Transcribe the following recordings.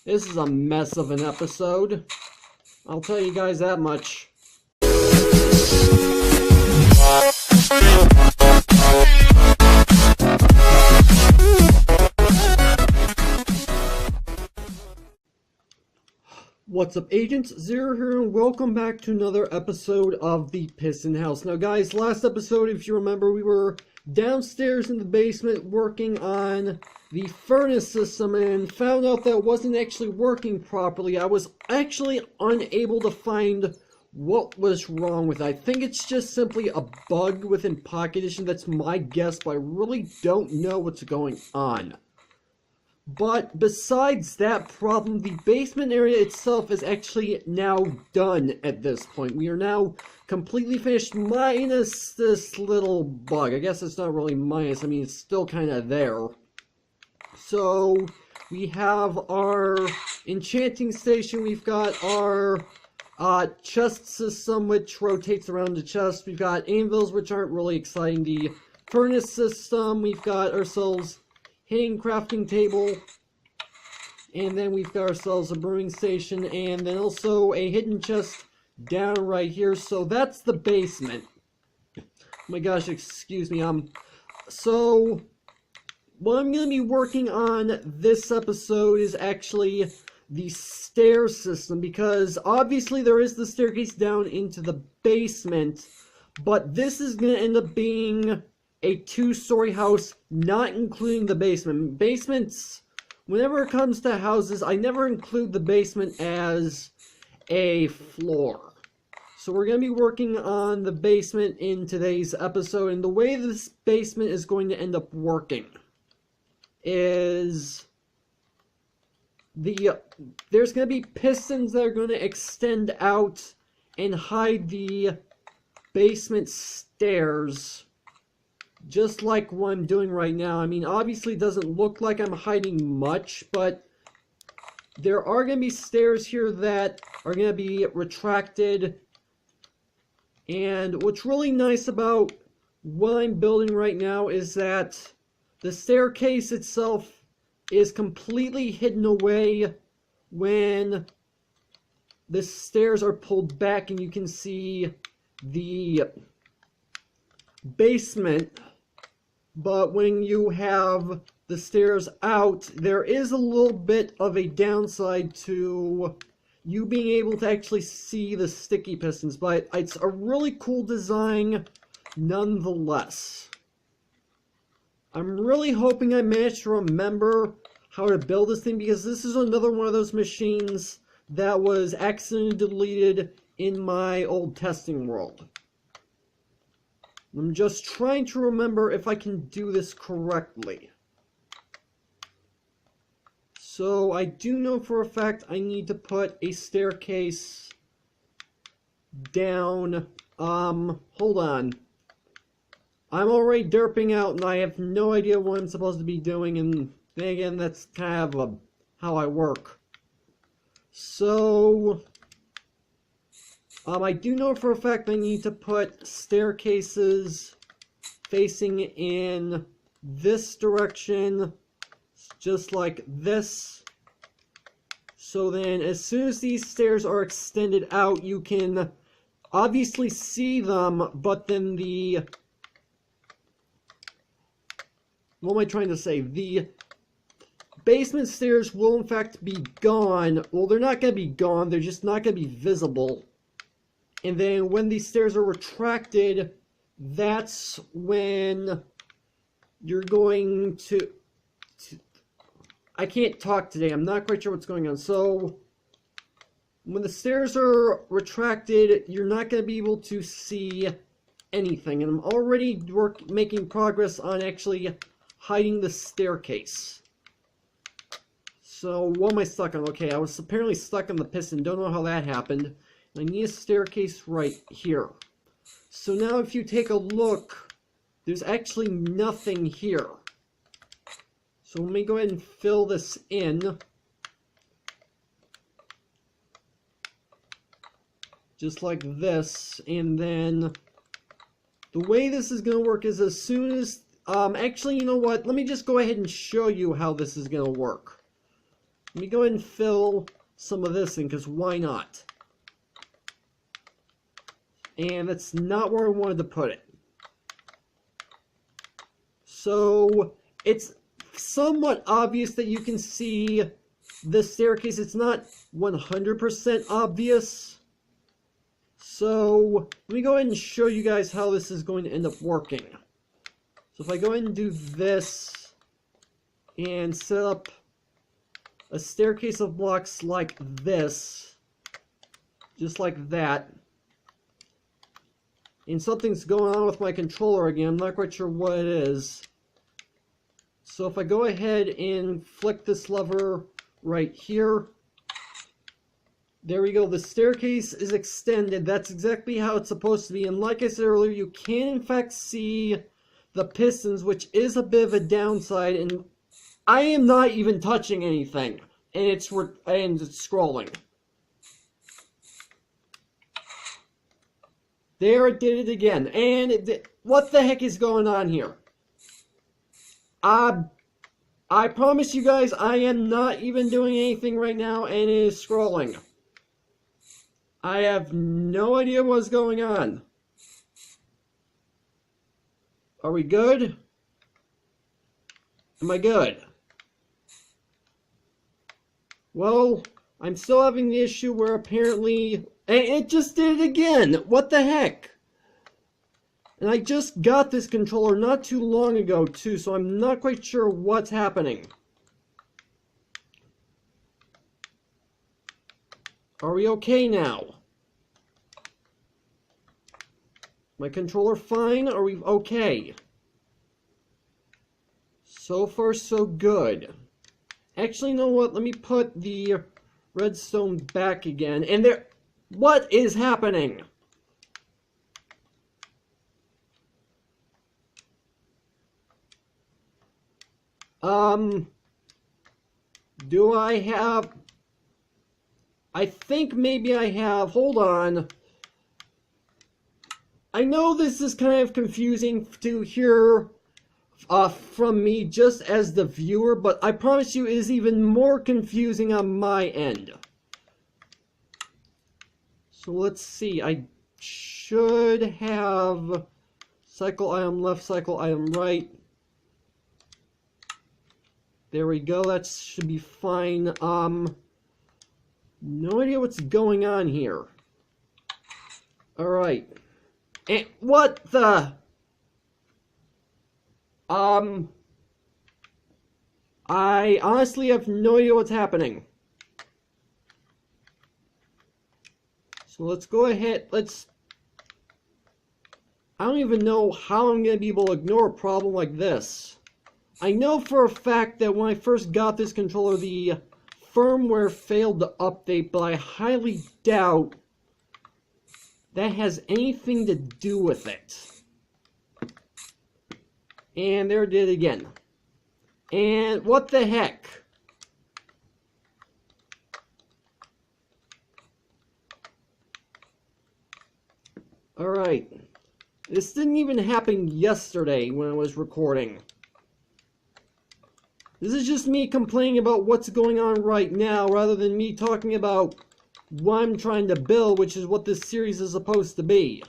This is a mess of an episode. I'll tell you guys that much. What's up, Agents? Zero here, and welcome back to another episode of the Piston House. Now guys, last episode, if you remember, we were downstairs in the basement working on the furnace system and found out that it wasn't actually working properly. I was actually unable to find what was wrong with it. I think it's just simply a bug within Pocket Edition. That's my guess, but I really don't know what's going on. But besides that problem, the basement area itself is actually now done at this point. We are now completely finished, minus this little bug. I guess it's not really minus, I mean it's still kind of there. So we have our enchanting station, we've got our chest system which rotates around the chest, we've got anvils which aren't really exciting, the furnace system, we've got ourselves hidden crafting table, and then we've got ourselves a brewing station, and then also a hidden chest down right here. So that's the basement. Oh my gosh, excuse me. So what I'm going to be working on this episode is actually the stair system, because obviously there is the staircase down into the basement, but this is going to end up being a two-story house, not including the basement. Basements, whenever it comes to houses, I never include the basement as a floor. So we're going to be working on the basement in today's episode, and the way this basement is going to end up working is there's going to be pistons that are going to extend out and hide the basement stairs, just like what I'm doing right now. I mean, obviously it doesn't look like I'm hiding much, but there are going to be stairs here that are going to be retracted. And what's really nice about what I'm building right now is that the staircase itself is completely hidden away when the stairs are pulled back and you can see the basement. But when you have the stairs out, there is a little bit of a downside to you being able to actually see the sticky pistons. But it's a really cool design nonetheless. I'm really hoping I managed to remember how to build this thing, because this is another one of those machines that was accidentally deleted in my old testing world. I'm just trying to remember if I can do this correctly. So I do know for a fact I need to put a staircase down. Hold on. I'm already derping out and I have no idea what I'm supposed to be doing, and then again, that's kind of how I work. So I do know for a fact I need to put staircases facing in this direction, just like this. So then as soon as these stairs are extended out, you can obviously see them, but then what am I trying to say? The basement stairs will in fact be gone. Well, they're not going to be gone, they're just not going to be visible. And then when these stairs are retracted, that's when you're going to... I can't talk today, I'm not quite sure what's going on. So when the stairs are retracted, you're not going to be able to see anything. And I'm already making progress on actually hiding the staircase. So what am I stuck on? Okay, I was apparently stuck on the piston. Don't know how that happened. I need a staircase right here. So now if you take a look, there's actually nothing here. So let me go ahead and fill this in. Just like this. And then the way this is going to work is as soon as... actually, you know what? Let me just go ahead and show you how this is going to work. Let me go ahead and fill some of this in, because why not? And that's not where I wanted to put it. So it's somewhat obvious that you can see the staircase. It's not 100% obvious. So let me go ahead and show you guys how this is going to end up working. So if I go ahead and do this and set up a staircase of blocks like this, just like that, and something's going on with my controller again, I'm not quite sure what it is. So if I go ahead and flick this lever right here, there we go, the staircase is extended. That's exactly how it's supposed to be, and like I said earlier, you can in fact see the pistons, which is a bit of a downside, and I am not even touching anything, and it's scrolling. There, it did it again, and what the heck is going on here? I promise you guys, I am not even doing anything right now, and it is scrolling. I have no idea what's going on. Are we good? Am I good? Well, I'm still having the issue where apparently it just did it again. What the heck? And I just got this controller not too long ago too, so I'm not quite sure what's happening. Are we okay now? My controller fine? Are we okay? So far so good. Actually, you know what? Let me put the redstone back again. And there... What is happening? Do I have... I think maybe I have... Hold on. I know this is kind of confusing to hear from me just as the viewer, but I promise you it is even more confusing on my end. So let's see, I should have cycle item left, cycle item right. There we go, that should be fine. No idea what's going on here. Alright. And what the... I honestly have no idea what's happening. So let's go ahead, I don't even know how I'm going to be able to ignore a problem like this. I know for a fact that when I first got this controller, the firmware failed to update, but I highly doubt that has anything to do with it. And there it did again. And what the heck? Alright. This didn't even happen yesterday when I was recording. This is just me complaining about what's going on right now rather than me talking about what I'm trying to build, which is what this series is supposed to be.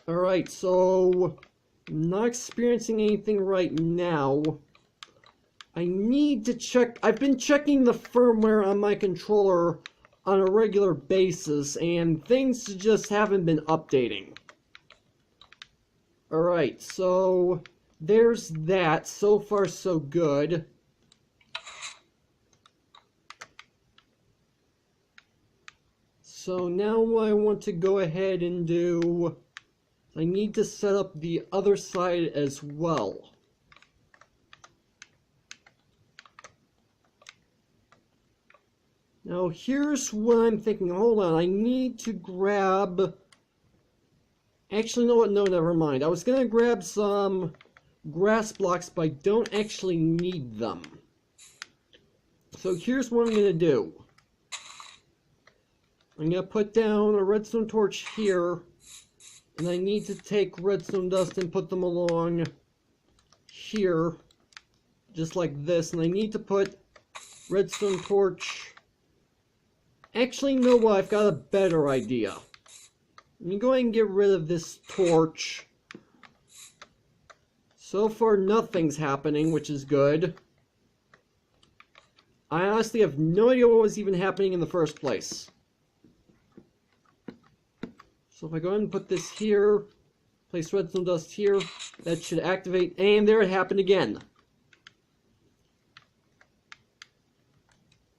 Alright, so I'm not experiencing anything right now. I need to check. I've been checking the firmware on my controller on a regular basis, and things just haven't been updating. Alright, so there's that. So far, so good. So now what I want to go ahead and do, I need to set up the other side as well. Now here's what I'm thinking. Hold on, I need to grab... Actually, no, never mind. I was going to grab some grass blocks, but I don't actually need them. So here's what I'm going to do. I'm going to put down a redstone torch here, and I need to take redstone dust and put them along here. just like this, and I need to put redstone torch. Actually, you know what? I've got a better idea. Let me go ahead and get rid of this torch. So far, nothing's happening, which is good. I honestly have no idea what was even happening in the first place. So if I go ahead and put this here, place redstone dust here, that should activate, and there it happened again.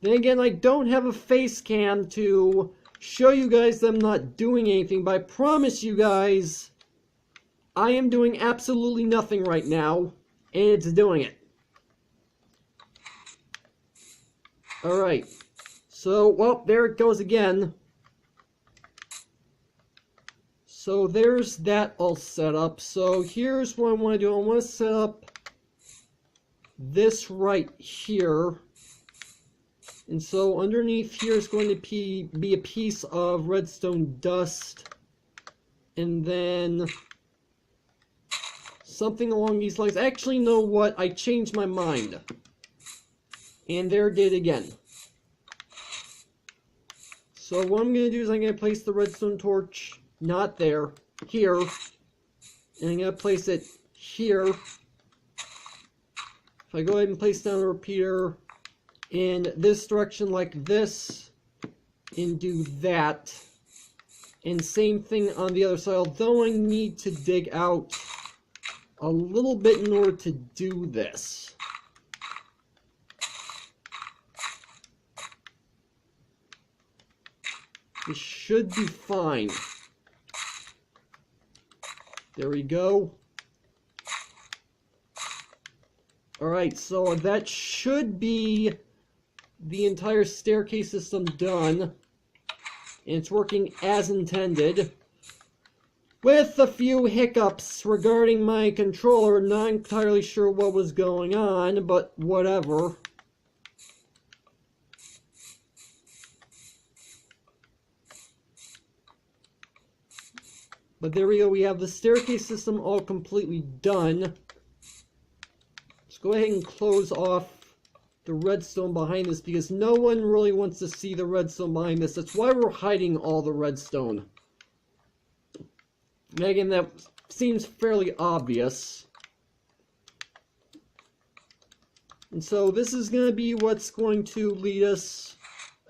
Then again, I don't have a face cam to show you guys that I'm not doing anything, but I promise you guys, I am doing absolutely nothing right now, and it's doing it. Alright, so, well, there it goes again. So there's that all set up. So here's what I want to do. I want to set up this right here. And so underneath here is going to be a piece of redstone dust. And then something along these lines. Actually, you know what? I changed my mind. And there it did again. So what I'm going to do is I'm going to place the redstone torch, not there, here. And I'm going to place it here. If I go ahead and place down a repeater in this direction like this, and do that. And same thing on the other side, although I need to dig out a little bit in order to do this. This should be fine. There we go. Alright, so that should be the entire staircase system done. And it's working as intended. With a few hiccups regarding my controller. Not entirely sure what was going on, but whatever. But there we go, we have the staircase system all completely done. Let's go ahead and close off the redstone behind this, because no one really wants to see the redstone behind this. That's why we're hiding all the redstone. And again, that seems fairly obvious. And so this is going to be what's going to lead us.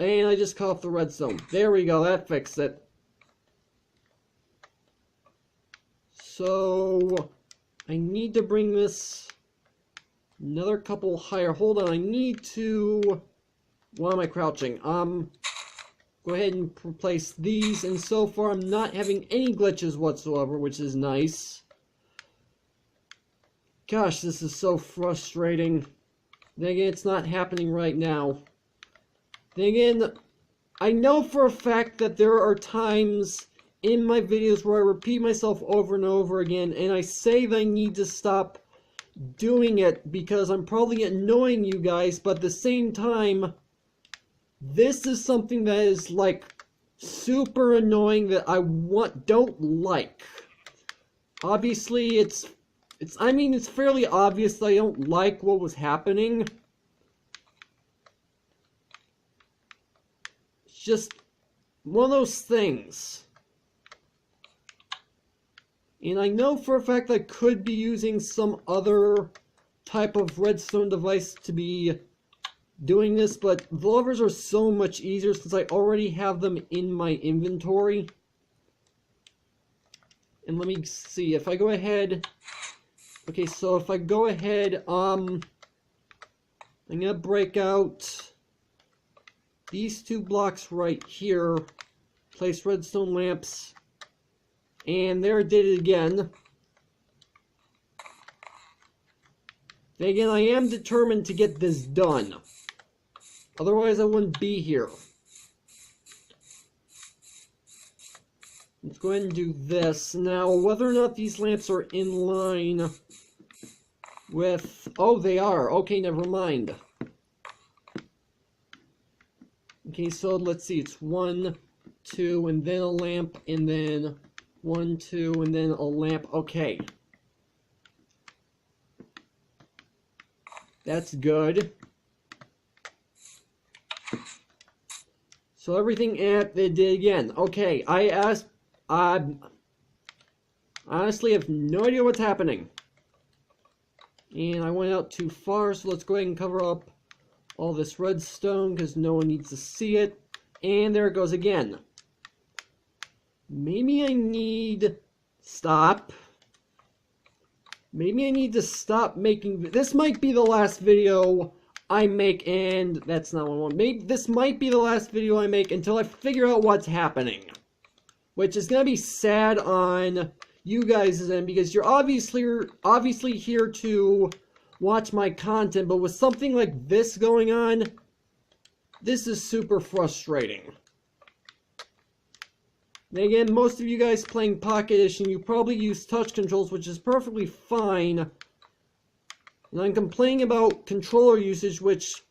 And I just cut off the redstone. There we go, that fixed it. So, I need to bring this another couple higher. Hold on, I need to... Why am I crouching? Go ahead and replace these, and so far I'm not having any glitches whatsoever, which is nice. Gosh, this is so frustrating. Then again, it's not happening right now. Then again, I know for a fact that there are times in my videos where I repeat myself over and over again, and I say that I need to stop doing it because I'm probably annoying you guys, but at the same time, this is something that is like super annoying that I don't like. Obviously, it's fairly obvious that I don't like what was happening. It's just one of those things. And I know for a fact I could be using some other type of redstone device to be doing this, but the levers are so much easier since I already have them in my inventory. And let me see, if I go ahead... Okay, so if I go ahead, I'm gonna break out these two blocks right here, place redstone lamps, and there it did it again. Then again, I am determined to get this done. Otherwise, I wouldn't be here. Let's go ahead and do this. Now, whether or not these lamps are in line with... Oh, they are. Okay, never mind. Okay, so let's see. It's 1, 2, and then a lamp, and then 1, 2, and then a lamp. Okay. That's good. So everything it did again. Okay, I honestly have no idea what's happening. And I went out too far, so let's go ahead and cover up all this redstone because no one needs to see it. And there it goes again. Maybe I need... Stop. Maybe I need to stop making... This might be the last video I make, and that's not what I want. Maybe this might be the last video I make until I figure out what's happening. Which is going to be sad on you guys' end, because you're obviously here to watch my content, but with something like this going on, this is super frustrating. And again, most of you guys playing Pocket Edition, you probably use touch controls, which is perfectly fine. And I'm complaining about controller usage, which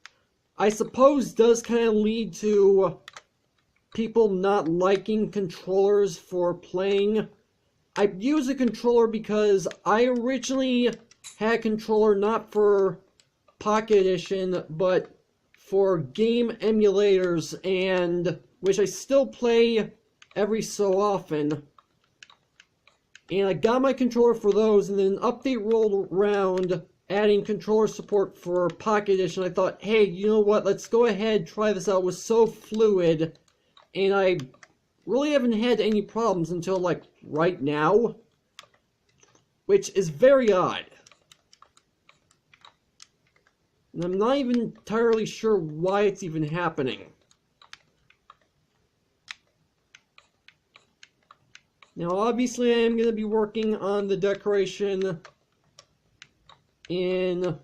I suppose does kind of lead to people not liking controllers for playing. I use a controller because I originally had a controller not for Pocket Edition, but for game emulators, and which I still play every so often. And I got my controller for those, and then an update rolled around adding controller support for Pocket Edition. I thought, hey, you know what, let's go ahead, try this out. It was so fluid, and I really haven't had any problems until, like, right now, which is very odd. And I'm not even entirely sure why it's even happening. Now, obviously, I am going to be working on the decoration in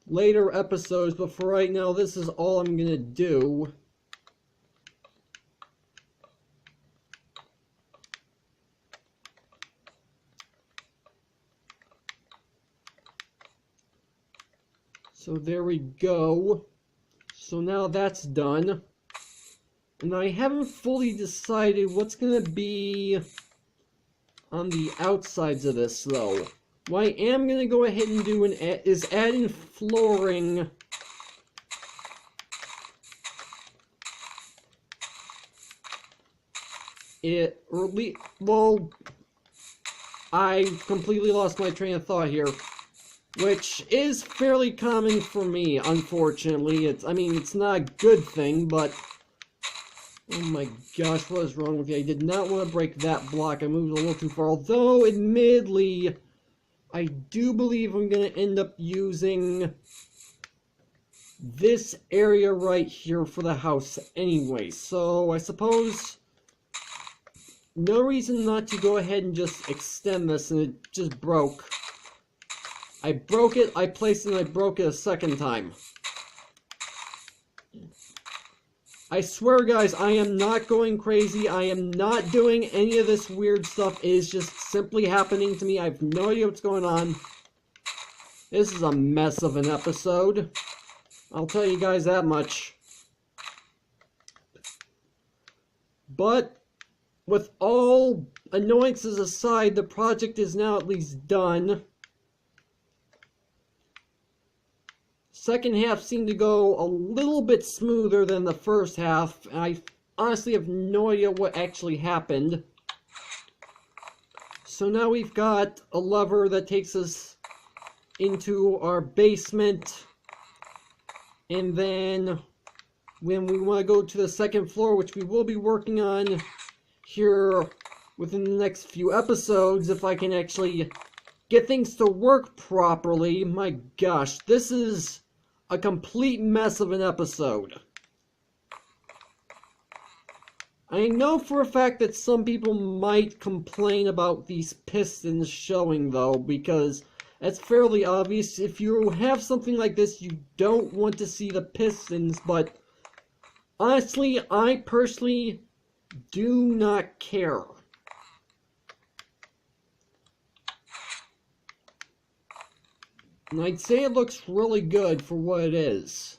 later episodes, but for right now, this is all I'm going to do. So there we go. So now that's done. And I haven't fully decided what's going to be on the outsides of this, though. What I am going to go ahead and do is add in flooring. Well, I completely lost my train of thought here. Which is fairly common for me, unfortunately. I mean, it's not a good thing, but... Oh my gosh, what is wrong with me? I did not want to break that block. I moved a little too far. Although, admittedly, I do believe I'm going to end up using this area right here for the house anyway. So, I suppose no reason not to go ahead and just extend this, and it just broke. I broke it, I placed it, and I broke it a second time. I swear, guys, I am not going crazy. I am not doing any of this weird stuff. It is just simply happening to me. I have no idea what's going on. This is a mess of an episode. I'll tell you guys that much. But, with all annoyances aside, the project is now at least done. Second half seemed to go a little bit smoother than the first half, and I honestly have no idea what actually happened. So now we've got a lever that takes us into our basement, and then when we want to go to the second floor, which we will be working on here within the next few episodes, if I can actually get things to work properly. My gosh, this is a complete mess of an episode. I know for a fact that some people might complain about these pistons showing, though, because that's fairly obvious. If you have something like this, you don't want to see the pistons, but honestly, I personally do not care. And I'd say it looks really good for what it is.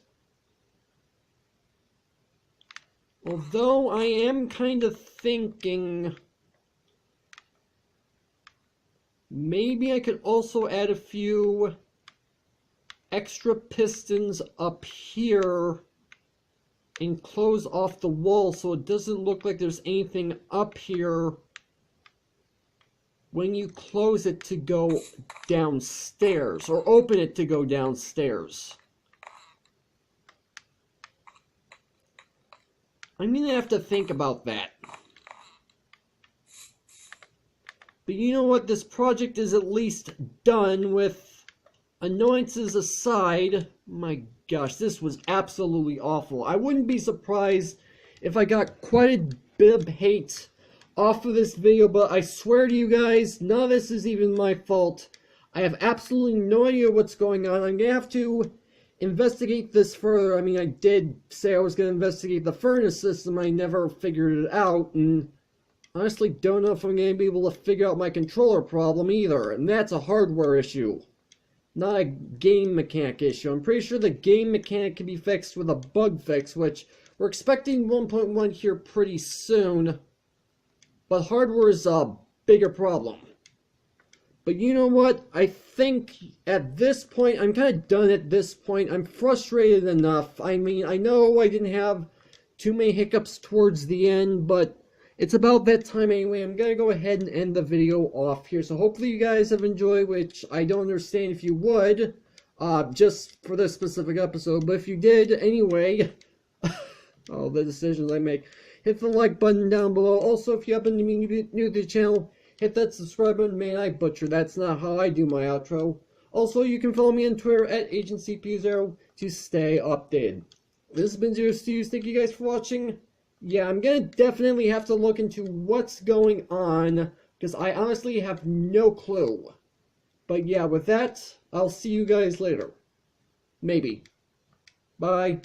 Although I am kind of thinking maybe I could also add a few extra pistons up here and close off the wall so it doesn't look like there's anything up here when you close it to go downstairs, or open it to go downstairs. I'm gonna have to think about that. But you know what? This project is at least done. With annoyances aside. My gosh, this was absolutely awful. I wouldn't be surprised if I got quite a bit of hate off of this video, but I swear to you guys, none of this is even my fault. I have absolutely no idea what's going on. I'm gonna have to investigate this further. I mean, I did say I was gonna investigate the furnace system. I never figured it out, and honestly don't know if I'm gonna be able to figure out my controller problem either, and that's a hardware issue, not a game mechanic issue. I'm pretty sure the game mechanic can be fixed with a bug fix, which we're expecting 1.1 here pretty soon. But hardware is a bigger problem. But you know what? I think at this point, I'm kind of done at this point. I'm frustrated enough. I mean, I know I didn't have too many hiccups towards the end, but it's about that time anyway. I'm going to go ahead and end the video off here. So hopefully you guys have enjoyed, which I don't understand if you would, just for this specific episode. But if you did anyway, all the decisions I make, hit the like button down below. Also, if you happen to be new to the channel, hit that subscribe button. Man, I butcher. That's not how I do my outro. Also, you can follow me on Twitter at AgentCPU0 to stay updated. This has been Zero Studios. Thank you guys for watching. Yeah, I'm gonna definitely have to look into what's going on, because I honestly have no clue. But yeah, with that, I'll see you guys later. Maybe. Bye.